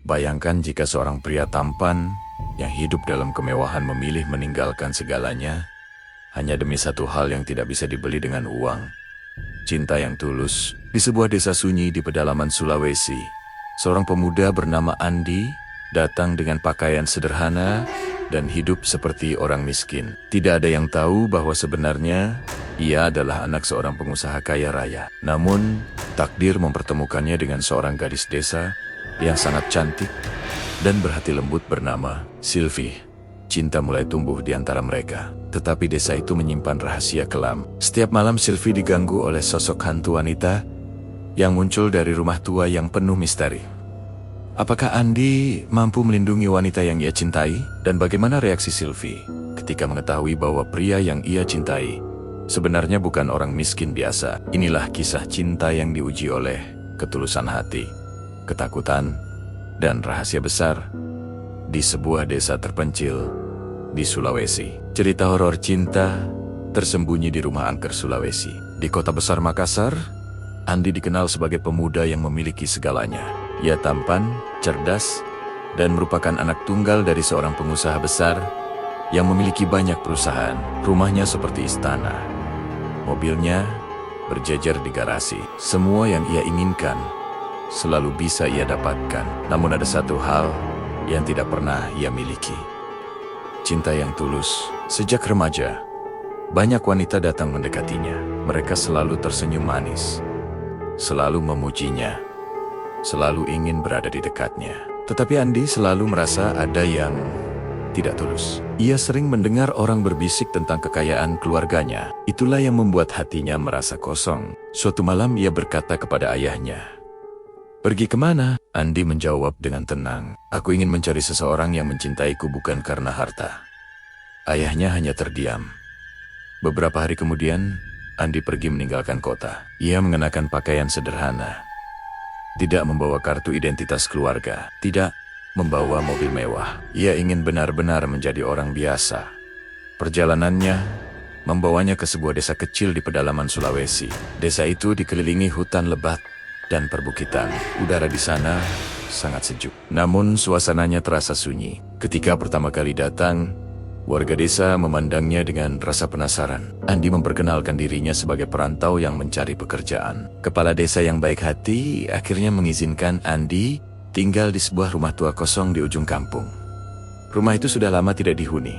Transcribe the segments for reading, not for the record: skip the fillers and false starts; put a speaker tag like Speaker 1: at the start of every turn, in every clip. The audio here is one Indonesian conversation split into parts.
Speaker 1: Bayangkan jika seorang pria tampan yang hidup dalam kemewahan memilih meninggalkan segalanya hanya demi satu hal yang tidak bisa dibeli dengan uang. Cinta yang tulus. Di sebuah desa sunyi di pedalaman Sulawesi, seorang pemuda bernama Andi datang dengan pakaian sederhana dan hidup seperti orang miskin. Tidak ada yang tahu bahwa sebenarnya ia adalah anak seorang pengusaha kaya raya. Namun, takdir mempertemukannya dengan seorang gadis desa yang sangat cantik dan berhati lembut bernama Sylvie. Cinta mulai tumbuh di antara mereka. Tetapi desa itu menyimpan rahasia kelam. Setiap malam Sylvie diganggu oleh sosok hantu wanita yang muncul dari rumah tua yang penuh misteri. Apakah Andi mampu melindungi wanita yang ia cintai? Dan bagaimana reaksi Sylvie ketika mengetahui bahwa pria yang ia cintai sebenarnya bukan orang miskin biasa? Inilah kisah cinta yang diuji oleh ketulusan hati, ketakutan, dan rahasia besar di sebuah desa terpencil di Sulawesi. Cerita horor cinta tersembunyi di rumah angker Sulawesi. Di kota besar Makassar, Andi dikenal sebagai pemuda yang memiliki segalanya. Ia tampan, cerdas, dan merupakan anak tunggal dari seorang pengusaha besar yang memiliki banyak perusahaan. Rumahnya seperti istana. Mobilnya berjejer di garasi. Semua yang ia inginkan selalu bisa ia dapatkan. Namun ada satu hal yang tidak pernah ia miliki. Cinta yang tulus. Sejak remaja, banyak wanita datang mendekatinya. Mereka selalu tersenyum manis, selalu memujinya, selalu ingin berada di dekatnya. Tetapi Andi selalu merasa ada yang tidak tulus. Ia sering mendengar orang berbisik tentang kekayaan keluarganya. Itulah yang membuat hatinya merasa kosong. Suatu malam ia berkata kepada ayahnya, "Pergi kemana?" Andi menjawab dengan tenang, "Aku ingin mencari seseorang yang mencintaiku bukan karena harta." Ayahnya hanya terdiam. Beberapa hari kemudian, Andi pergi meninggalkan kota. Ia mengenakan pakaian sederhana, tidak membawa kartu identitas keluarga, tidak membawa mobil mewah. Ia ingin benar-benar menjadi orang biasa. Perjalanannya membawanya ke sebuah desa kecil di pedalaman Sulawesi. Desa itu dikelilingi hutan lebat dan perbukitan. Udara di sana sangat sejuk. Namun suasananya terasa sunyi. Ketika pertama kali datang, warga desa memandangnya dengan rasa penasaran. Andi memperkenalkan dirinya sebagai perantau yang mencari pekerjaan. Kepala desa yang baik hati akhirnya mengizinkan Andi tinggal di sebuah rumah tua kosong di ujung kampung. Rumah itu sudah lama tidak dihuni.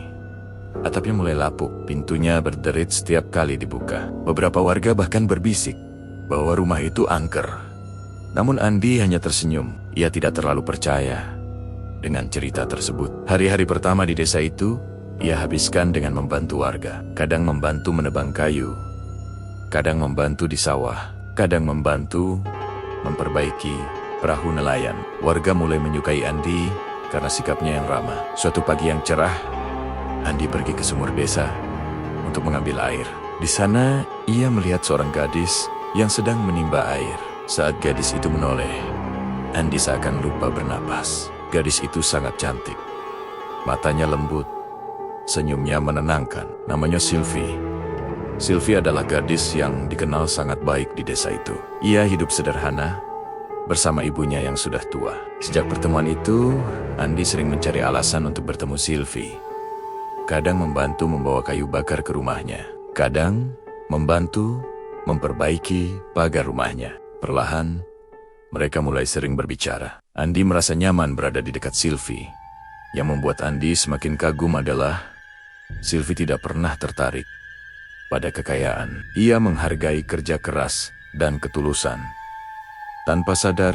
Speaker 1: Atapnya mulai lapuk, pintunya berderit setiap kali dibuka. Beberapa warga bahkan berbisik bahwa rumah itu angker. Namun Andi hanya tersenyum. Ia tidak terlalu percaya dengan cerita tersebut. Hari-hari pertama di desa itu, ia habiskan dengan membantu warga. Kadang membantu menebang kayu, kadang membantu di sawah, kadang membantu memperbaiki perahu nelayan. Warga mulai menyukai Andi karena sikapnya yang ramah. Suatu pagi yang cerah, Andi pergi ke sumur desa untuk mengambil air. Di sana, ia melihat seorang gadis yang sedang menimba air. Saat gadis itu menoleh, Andi seakan lupa bernapas. Gadis itu sangat cantik. Matanya lembut, senyumnya menenangkan. Namanya Sylvie. Sylvie adalah gadis yang dikenal sangat baik di desa itu. Ia hidup sederhana bersama ibunya yang sudah tua. Sejak pertemuan itu, Andi sering mencari alasan untuk bertemu Sylvie. Kadang membantu membawa kayu bakar ke rumahnya. Kadang membantu memperbaiki pagar rumahnya. Perlahan, mereka mulai sering berbicara. Andi merasa nyaman berada di dekat Sylvie. Yang membuat Andi semakin kagum adalah Sylvie tidak pernah tertarik pada kekayaan. Ia menghargai kerja keras dan ketulusan. Tanpa sadar,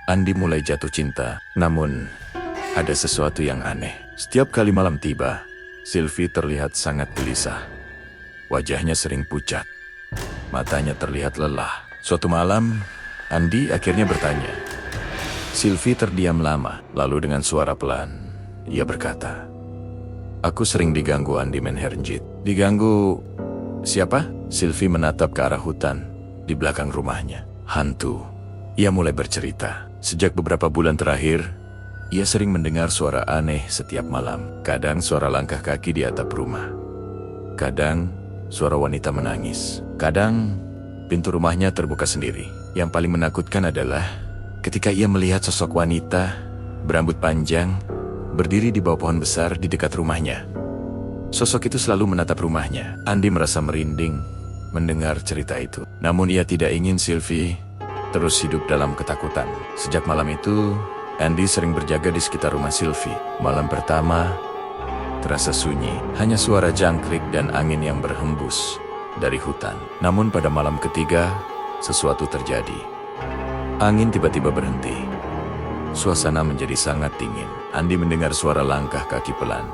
Speaker 1: Andi mulai jatuh cinta. Namun, ada sesuatu yang aneh. Setiap kali malam tiba, Sylvie terlihat sangat gelisah. Wajahnya sering pucat. Matanya terlihat lelah. Suatu malam, Andi akhirnya bertanya. Sylvie terdiam lama, lalu dengan suara pelan, ia berkata, "Aku sering diganggu, Andi Menherjit." "Diganggu siapa?" Sylvie menatap ke arah hutan di belakang rumahnya. "Hantu." Ia mulai bercerita. Sejak beberapa bulan terakhir, ia sering mendengar suara aneh setiap malam. Kadang suara langkah kaki di atap rumah. Kadang suara wanita menangis. Kadang pintu rumahnya terbuka sendiri. Yang paling menakutkan adalah ketika ia melihat sosok wanita berambut panjang, berdiri di bawah pohon besar di dekat rumahnya. Sosok itu selalu menatap rumahnya. Andi merasa merinding mendengar cerita itu. Namun ia tidak ingin Sylvie terus hidup dalam ketakutan. Sejak malam itu, Andi sering berjaga di sekitar rumah Sylvie. Malam pertama terasa sunyi, hanya suara jangkrik dan angin yang berhembus dari hutan. Namun pada malam ketiga, sesuatu terjadi. Angin tiba-tiba berhenti. Suasana menjadi sangat dingin. Andi mendengar suara langkah kaki pelan.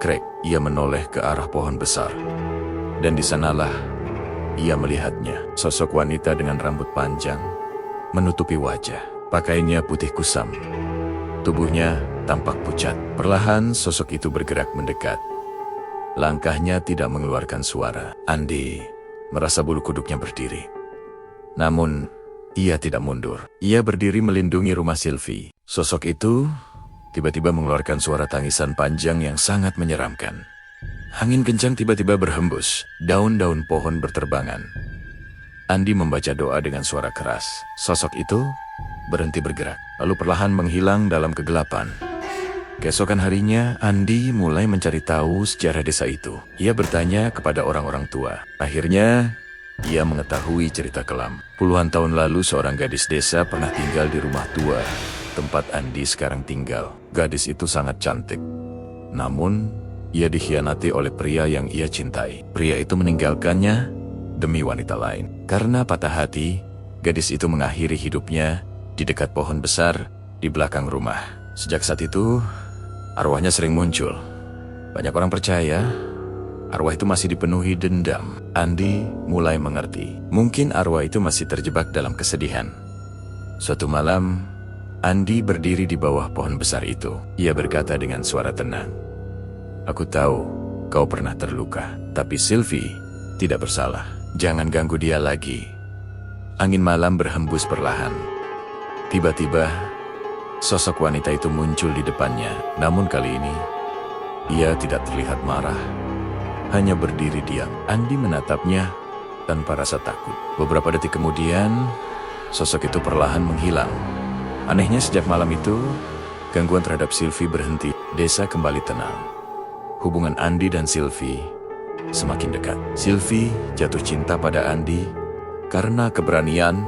Speaker 1: Krek, ia menoleh ke arah pohon besar. Dan di sanalah ia melihatnya. Sosok wanita dengan rambut panjang menutupi wajah. Pakaiannya putih kusam. Tubuhnya tampak pucat. Perlahan sosok itu bergerak mendekat. Langkahnya tidak mengeluarkan suara. Andi merasa bulu kuduknya berdiri. Namun, ia tidak mundur. Ia berdiri melindungi rumah Sylvie. Sosok itu tiba-tiba mengeluarkan suara tangisan panjang yang sangat menyeramkan. Angin kencang tiba-tiba berhembus. Daun-daun pohon berterbangan. Andi membaca doa dengan suara keras. Sosok itu berhenti bergerak, lalu perlahan menghilang dalam kegelapan. Keesokan harinya, Andi mulai mencari tahu sejarah desa itu. Ia bertanya kepada orang-orang tua. Akhirnya, ia mengetahui cerita kelam. Puluhan tahun lalu seorang gadis desa pernah tinggal di rumah tua, tempat Andi sekarang tinggal. Gadis itu sangat cantik. Namun, ia dikhianati oleh pria yang ia cintai. Pria itu meninggalkannya demi wanita lain. Karena patah hati, gadis itu mengakhiri hidupnya di dekat pohon besar di belakang rumah. Sejak saat itu, arwahnya sering muncul. Banyak orang percaya arwah itu masih dipenuhi dendam. Andi mulai mengerti. Mungkin arwah itu masih terjebak dalam kesedihan. Suatu malam, Andi berdiri di bawah pohon besar itu. Ia berkata dengan suara tenang, "Aku tahu kau pernah terluka, tapi Sylvie tidak bersalah. Jangan ganggu dia lagi." Angin malam berhembus perlahan. Tiba-tiba, sosok wanita itu muncul di depannya. Namun kali ini, ia tidak terlihat marah. Hanya berdiri diam. Andi menatapnya tanpa rasa takut. Beberapa detik kemudian, sosok itu perlahan menghilang. Anehnya sejak malam itu, gangguan terhadap Sylvie berhenti. Desa kembali tenang. Hubungan Andi dan Sylvie semakin dekat. Sylvie jatuh cinta pada Andi karena keberanian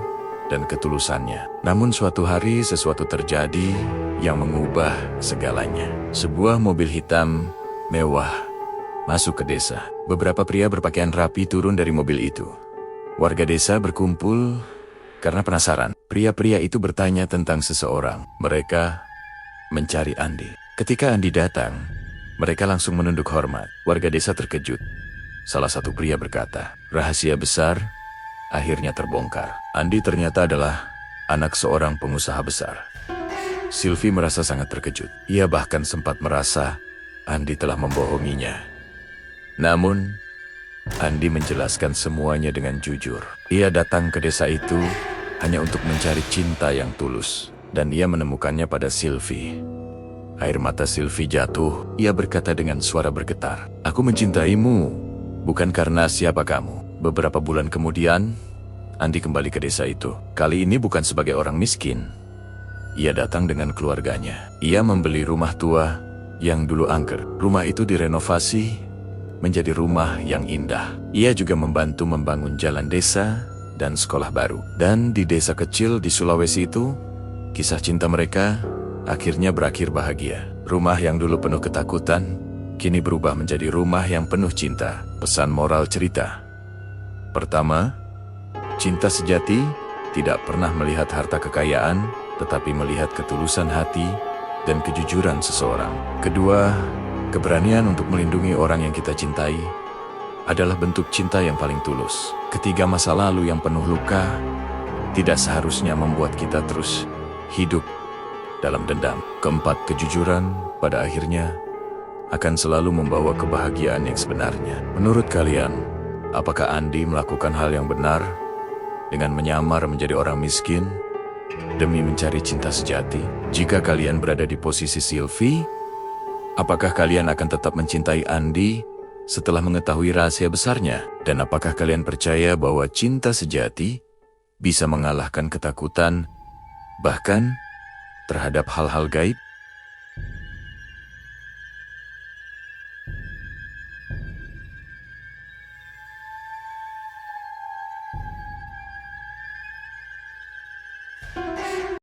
Speaker 1: dan ketulusannya. Namun suatu hari sesuatu terjadi yang mengubah segalanya. Sebuah mobil hitam mewah masuk ke desa. Beberapa pria berpakaian rapi turun dari mobil itu. Warga desa berkumpul karena penasaran. Pria-pria itu bertanya tentang seseorang. Mereka mencari Andi. Ketika Andi datang, mereka langsung menunduk hormat. Warga desa terkejut. Salah satu pria berkata, "Rahasia besar akhirnya terbongkar." Andi ternyata adalah anak seorang pengusaha besar. Sylvie merasa sangat terkejut. Ia bahkan sempat merasa Andi telah membohonginya. Namun, Andi menjelaskan semuanya dengan jujur. Ia datang ke desa itu hanya untuk mencari cinta yang tulus. Dan ia menemukannya pada Sylvie. Air mata Sylvie jatuh. Ia berkata dengan suara bergetar, "Aku mencintaimu, bukan karena siapa kamu." Beberapa bulan kemudian, Andi kembali ke desa itu. Kali ini bukan sebagai orang miskin. Ia datang dengan keluarganya. Ia membeli rumah tua yang dulu angker. Rumah itu direnovasi menjadi rumah yang indah. Ia juga membantu membangun jalan desa dan sekolah baru. Dan di desa kecil di Sulawesi itu, kisah cinta mereka akhirnya berakhir bahagia. Rumah yang dulu penuh ketakutan, kini berubah menjadi rumah yang penuh cinta. Pesan moral cerita. Pertama, cinta sejati tidak pernah melihat harta kekayaan, tetapi melihat ketulusan hati dan kejujuran seseorang. Kedua, keberanian untuk melindungi orang yang kita cintai adalah bentuk cinta yang paling tulus. Ketiga, masa lalu yang penuh luka tidak seharusnya membuat kita terus hidup dalam dendam. Keempat, kejujuran pada akhirnya akan selalu membawa kebahagiaan yang sebenarnya. Menurut kalian, apakah Andi melakukan hal yang benar dengan menyamar menjadi orang miskin demi mencari cinta sejati? Jika kalian berada di posisi Sylvie, apakah kalian akan tetap mencintai Andi setelah mengetahui rahasia besarnya? Dan apakah kalian percaya bahwa cinta sejati bisa mengalahkan ketakutan, bahkan terhadap hal-hal gaib?